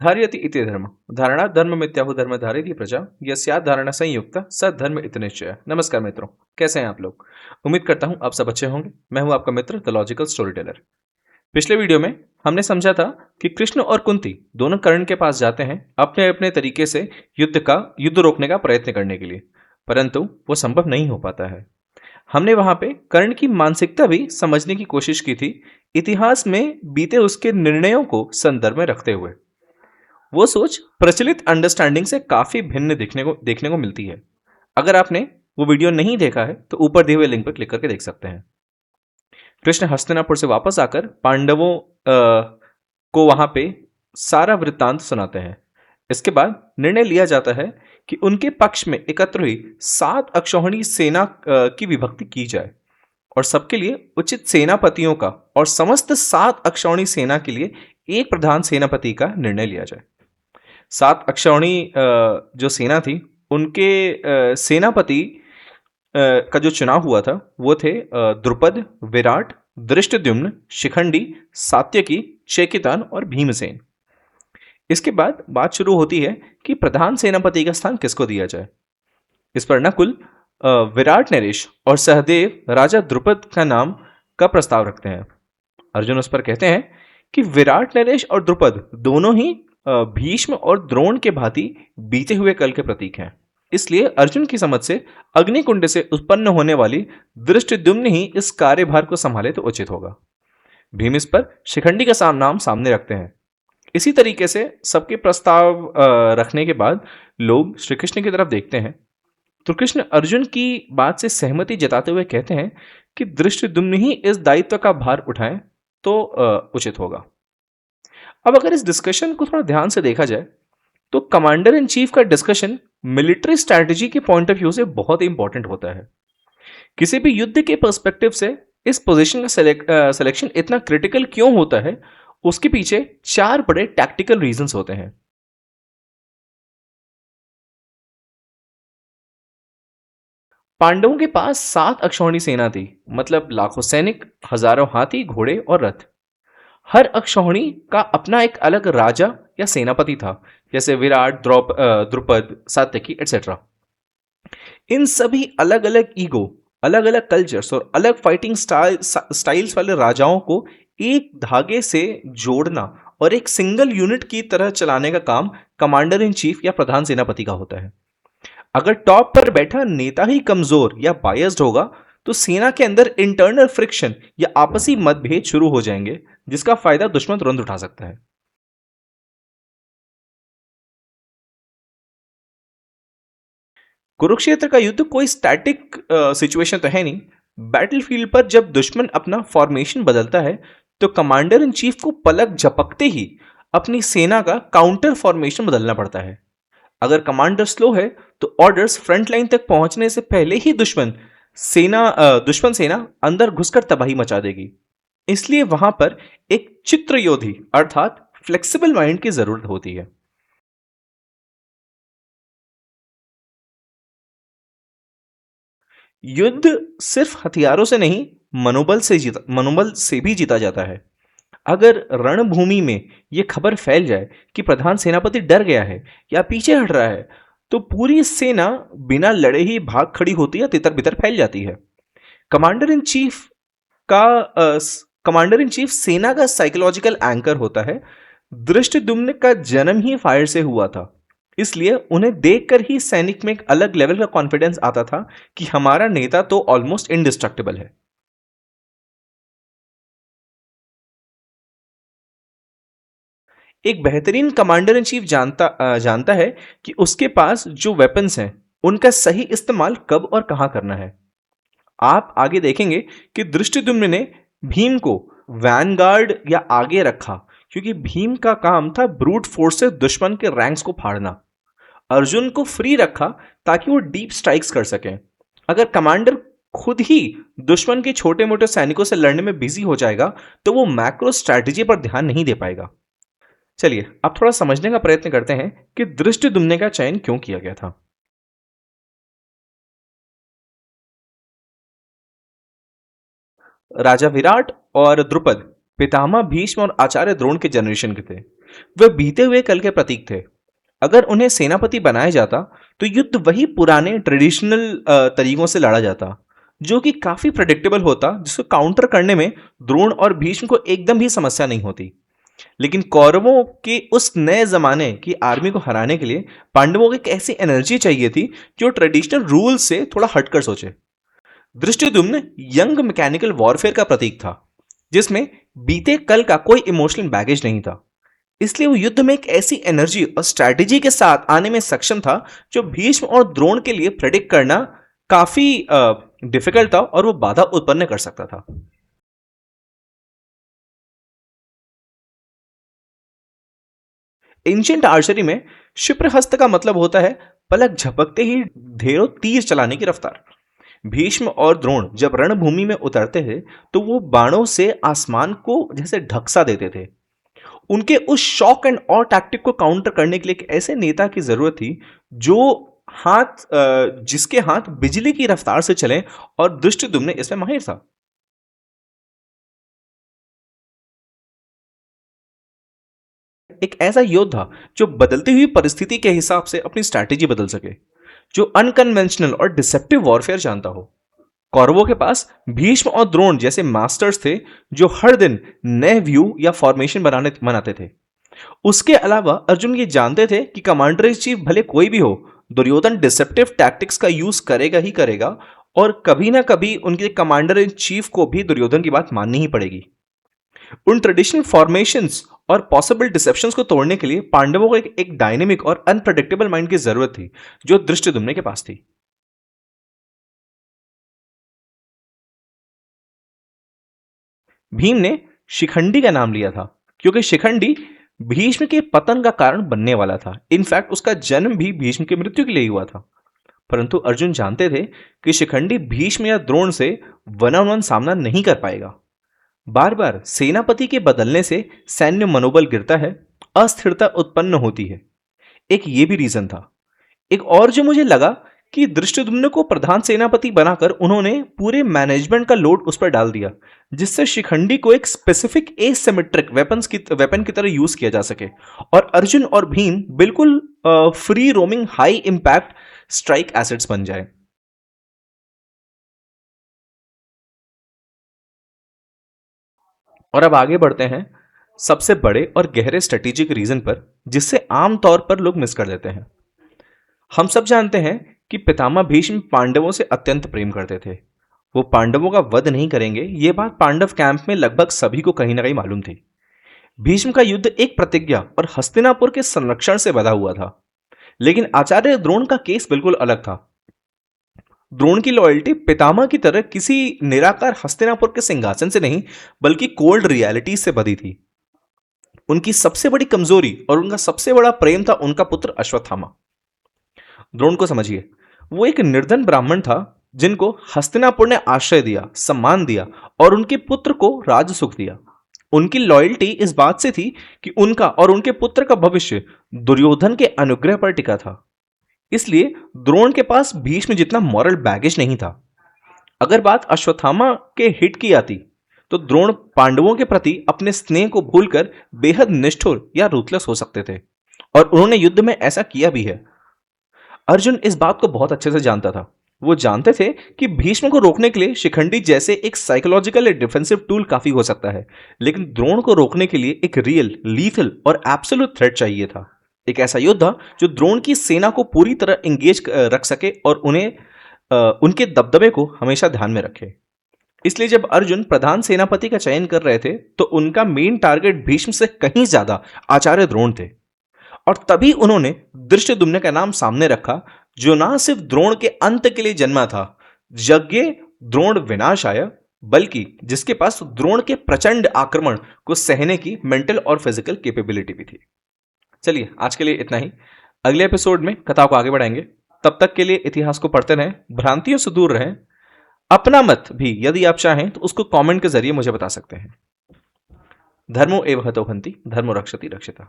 धारयति इति धर्म धारणा धर्म मिथ्याहु धर्म धारयति प्रजा यस्या धारणा संयुक्त स धर्म इति निश्चय। नमस्कार मित्रों, कैसे हैं आप लोग। उम्मीद करता हूं आप सब अच्छे होंगे। मैं हूं आपका मित्र द लॉजिकल स्टोरी टेलर। पिछले वीडियो में हमने समझा था कि कृष्ण और कुंती दोनों कर्ण के पास जाते हैं अपने अपने तरीके से युद्ध रोकने का प्रयत्न करने के लिए, परंतु वो संभव नहीं हो पाता है। हमने वहां पे कर्ण की मानसिकता भी समझने की कोशिश की थी, इतिहास में बीते उसके निर्णयों को संदर्भ में रखते हुए। वो सोच प्रचलित अंडरस्टैंडिंग से काफी भिन्न देखने को मिलती है। अगर आपने वो वीडियो नहीं देखा है तो ऊपर दिए हुए लिंक पर क्लिक करके देख सकते हैं। कृष्ण हस्तिनापुर से वापस आकर पांडवों को वहां पे सारा वृत्तांत सुनाते हैं। इसके बाद निर्णय लिया जाता है कि उनके पक्ष में एकत्र हुई 7 अक्षौहिणी सेना की विभक्ति की जाए और सबके लिए उचित सेनापतियों का और समस्त 7 अक्षौहिणी सेना के लिए एक प्रधान सेनापति का निर्णय लिया जाए। 7 अक्षौहिणी जो सेना थी उनके सेनापति का जो चुनाव हुआ था वो थे द्रुपद, विराट, धृष्टद्युम्न, शिखंडी, सात्यकी, चेकितान और भीमसेन। इसके बाद बात शुरू होती है कि प्रधान सेनापति का स्थान किसको दिया जाए। इस पर नकुल विराट नरेश और सहदेव राजा द्रुपद का नाम का प्रस्ताव रखते हैं। अर्जुन उस पर कहते हैं कि विराट नरेश और द्रुपद दोनों ही भीष्म और द्रोण के भांति बीते हुए कल के प्रतीक हैं। इसलिए अर्जुन की समझ से अग्निकुंड से उत्पन्न होने वाली धृष्टद्युम्न ही इस कार्यभार को संभाले तो उचित होगा। भीम इस पर शिखंडी का नाम सामने रखते हैं। इसी तरीके से सबके प्रस्ताव रखने के बाद लोग श्री कृष्ण की तरफ देखते हैं तो कृष्ण अर्जुन की बात से सहमति जताते हुए कहते हैं कि धृष्टद्युम्न ही इस दायित्व का भार उठाएं तो उचित होगा। अब अगर इस डिस्कशन को थोड़ा ध्यान से देखा जाए तो कमांडर इन चीफ का डिस्कशन मिलिट्री स्ट्रैटेजी के पॉइंट ऑफ व्यू से बहुत ही इंपॉर्टेंट होता है। किसी भी युद्ध के पर्सपेक्टिव से इस पोजीशन का सिलेक्शन इतना क्रिटिकल क्यों होता है, उसके पीछे 4 बड़े टैक्टिकल रीजंस होते हैं। पांडवों के पास 7 अक्षौहिणी सेना थी, मतलब लाखों सैनिक, हजारों हाथी, घोड़े और रथ। हर अक्षौहिणी का अपना एक अलग राजा या सेनापति था, जैसे विराट, द्रुपद, सात्यकी एटसेट्रा। इन सभी अलग अलग ईगो, अलग अलग कल्चर्स और अलग फाइटिंग स्टाइल्स वाले राजाओं को एक धागे से जोड़ना और एक सिंगल यूनिट की तरह चलाने का काम कमांडर इन चीफ या प्रधान सेनापति का होता है। अगर टॉप पर बैठा नेता ही कमजोर या बायस्ड होगा तो सेना के अंदर इंटरनल फ्रिक्शन या आपसी मतभेद शुरू हो जाएंगे, जिसका फायदा दुश्मन तुरंत उठा सकता है। कुरुक्षेत्र का युद्ध कोई स्टैटिक सिचुएशन तो है नहीं। बैटलफील्ड पर जब दुश्मन अपना फॉर्मेशन बदलता है तो कमांडर इन चीफ को पलक झपकते ही अपनी सेना का काउंटर फॉर्मेशन बदलना पड़ता है। अगर कमांडर स्लो है तो ऑर्डर्स फ्रंट लाइन तक पहुंचने से पहले ही दुश्मन सेना अंदर घुसकर तबाही मचा देगी। इसलिए वहां पर एक चित्र योधी अर्थात फ्लेक्सिबल माइंड की जरूरत होती है। युद्ध सिर्फ हथियारों से नहीं, मनोबल से भी जीता जाता है। अगर रणभूमि में यह खबर फैल जाए कि प्रधान सेनापति डर गया है या पीछे हट रहा है तो पूरी सेना बिना लड़े ही भाग खड़ी होती है, तितर बितर फैल जाती है। Commander in chief commander in chief सेना का साइकोलॉजिकल एंकर होता है। धृष्टद्युम्न का जन्म ही फायर से हुआ था, इसलिए उन्हें देखकर ही सैनिक में एक अलग लेवल का कॉन्फिडेंस आता था कि हमारा नेता तो ऑलमोस्ट इनडिस्ट्रक्टिबल है। एक बेहतरीन कमांडर इन चीफ जानता है कि उसके पास जो वेपन्स हैं उनका सही इस्तेमाल कब और कहां करना है। आप आगे देखेंगे कि धृष्टद्युम्न ने भीम को वैनगार्ड या आगे रखा क्योंकि भीम का काम था ब्रूट फोर्स से दुश्मन के रैंक्स को फाड़ना। अर्जुन को फ्री रखा ताकि वो डीप स्ट्राइक्स कर सकें। अगर कमांडर खुद ही दुश्मन के छोटे मोटे सैनिकों से लड़ने में बिजी हो जाएगा तो वो मैक्रो स्ट्रैटेजी पर ध्यान नहीं दे पाएगा। चलिए अब थोड़ा समझने का प्रयत्न करते हैं कि धृष्टद्युम्न का चयन क्यों किया गया था। राजा विराट और द्रुपद पितामह भीष्म और आचार्य द्रोण के जनरेशन के थे। वे बीते हुए कल के प्रतीक थे। अगर उन्हें सेनापति बनाया जाता तो युद्ध वही पुराने ट्रेडिशनल तरीकों से लड़ा जाता, जो कि काफी प्रेडिक्टेबल होता, जिसको काउंटर करने में द्रोण और भीष्म को एकदम भी समस्या नहीं होती। लेकिन कौरवों के उस नए जमाने की आर्मी को हराने के लिए पांडवों को एक ऐसी एनर्जी चाहिए थी जो ट्रेडिशनल रूल से थोड़ा हटकर सोचे। धृष्टद्युम्न यंग मैकेनिकल वॉरफेयर का प्रतीक था, जिसमें बीते कल का कोई इमोशनल बैगेज नहीं था। इसलिए वो युद्ध में एक ऐसी एनर्जी और स्ट्रैटेजी के साथ आने में सक्षम था जो भीष्म और द्रोण के लिए प्रेडिक्ट करना काफी डिफिकल्ट था और वो बाधा उत्पन्न कर सकता था। एंशियंट आर्चरी में क्षिप्रहस्त का मतलब होता है पलक झपकते ही ढेरों तीर चलाने की रफ्तार। भीष्म और द्रोण जब रणभूमि में उतरते थे तो वो बाणों से आसमान को जैसे ढकसा देते थे। उनके उस शॉक एंड और टैक्टिक को काउंटर करने के लिए एक ऐसे नेता की जरूरत थी जो जिसके हाथ बिजली की रफ्तार से चले, और धृष्टद्युम्न इसमें माहिर था। एक ऐसा योद्धा जो बदलती हुई परिस्थिति के हिसाब से अपनी स्ट्रैटेजी बदल सके, जो अनकन्वेंशनल और डिसेप्टिव वॉरफेयर जानता हो। कौरवों के पास भीष्म और द्रोण जैसे मास्टर्स थे जो हर दिन नए व्यू या फॉर्मेशन बनाते थे। उसके अलावा अर्जुन ये जानते थे कि कमांडर इन चीफ भले कोई भी हो, दुर्योधन डिसेप्टिव टैक्टिक्स का यूज करेगा ही करेगा, और कभी ना कभी उनके कमांडर इन चीफ को भी दुर्योधन की बात माननी ही पड़ेगी। उन ट्रेडिशनल फॉर्मेशंस और पॉसिबल डिसेप्शंस को तोड़ने के लिए पांडवों को एक डायनेमिक और अनप्रेडिक्टेबल माइंड की जरूरत थी, जो धृष्टद्युम्न के पास थी। भीम ने शिखंडी का नाम लिया था क्योंकि शिखंडी भीष्म के पतन का कारण बनने वाला था। इनफैक्ट उसका जन्म भी भीष्म की मृत्यु के लिए हुआ था। परंतु अर्जुन जानते थे कि शिखंडी भीष्म या द्रोण से वन ऑन वन सामना नहीं कर पाएगा। बार बार सेनापति के बदलने से सैन्य मनोबल गिरता है, अस्थिरता उत्पन्न होती है। एक ये भी रीजन था। एक और जो मुझे लगा कि धृष्टद्युम्न को प्रधान सेनापति बनाकर उन्होंने पूरे मैनेजमेंट का लोड उस पर डाल दिया, जिससे शिखंडी को एक स्पेसिफिक एसिमेट्रिक वेपन की तरह यूज किया जा सके, और अर्जुन और भीम बिल्कुल free roaming high impact strike assets बन जाए। और अब आगे बढ़ते हैं सबसे बड़े और गहरे स्ट्रेटेजिक रीजन पर, जिससे आमतौर पर लोग मिस कर देते हैं। हम सब जानते हैं कि पितामह भीष्म पांडवों से अत्यंत प्रेम करते थे। वो पांडवों का वध नहीं करेंगे, ये बात पांडव कैंप में लगभग सभी को कहीं ना कहीं मालूम थी। भीष्म का युद्ध एक प्रतिज्ञा और हस्तिनापुर के संरक्षण से बधा हुआ था। लेकिन आचार्य द्रोण का केस बिल्कुल अलग था। द्रोण की लॉयल्टी पितामह की तरह किसी निराकार हस्तिनापुर के सिंहासन से नहीं, बल्कि कोल्ड रियलिटी से बधी थी। उनकी सबसे बड़ी कमजोरी और उनका सबसे बड़ा प्रेम था उनका पुत्र अश्वत्थामा। द्रोण को समझिए, वो एक निर्धन ब्राह्मण था जिनको हस्तिनापुर ने आश्रय दिया, सम्मान दिया और उनके पुत्र को राज सुख दिया। उनकी लॉयल्टी इस बात से थी कि उनका और उनके पुत्र का भविष्य दुर्योधन के अनुग्रह पर टिका था। इसलिए द्रोण के पास भीष्म जितना मॉरल बैगेज नहीं था। अगर बात अश्वत्थामा के हिट की आती तो द्रोण पांडवों के प्रति अपने स्नेह को भूलकर बेहद निष्ठुर या रूथलेस हो सकते थे, और उन्होंने युद्ध में ऐसा किया भी है। अर्जुन इस बात को बहुत अच्छे से जानता था। वो जानते थे कि भीष्म को रोकने के लिए शिखंडी जैसे एक साइकोलॉजिकल डिफेंसिव टूल काफी हो सकता है, लेकिन द्रोण को रोकने के लिए एक रियल, लीथल और एब्सोल्यूट थ्रेट चाहिए था। एक ऐसा योद्धा जो द्रोण की सेना को पूरी तरह एंगेज रख सके और उन्हें उनके दबदबे को हमेशा ध्यान में रखे। इसलिए जब अर्जुन प्रधान सेनापति का चयन कर रहे थे तो उनका मेन टारगेट भीष्म से कहीं ज्यादा आचार्य द्रोण थे, और तभी उन्होंने धृष्टद्युम्न का नाम सामने रखा, जो ना सिर्फ द्रोण के अंत के लिए जन्मा था, यज्ञ द्रोण विनाशाय, बल्कि जिसके पास द्रोण के प्रचंड आक्रमण को सहने की मेंटल और फिजिकल कैपेबिलिटी भी थी। चलिए आज के लिए इतना ही। अगले एपिसोड में कथा को आगे बढ़ाएंगे। तब तक के लिए इतिहास को पढ़ते रहें, भ्रांतियों से दूर रहें। अपना मत भी यदि आप चाहें तो उसको कमेंट के जरिए मुझे बता सकते हैं। धर्मो एव हतो हन्ति, धर्मो रक्षति रक्षितः।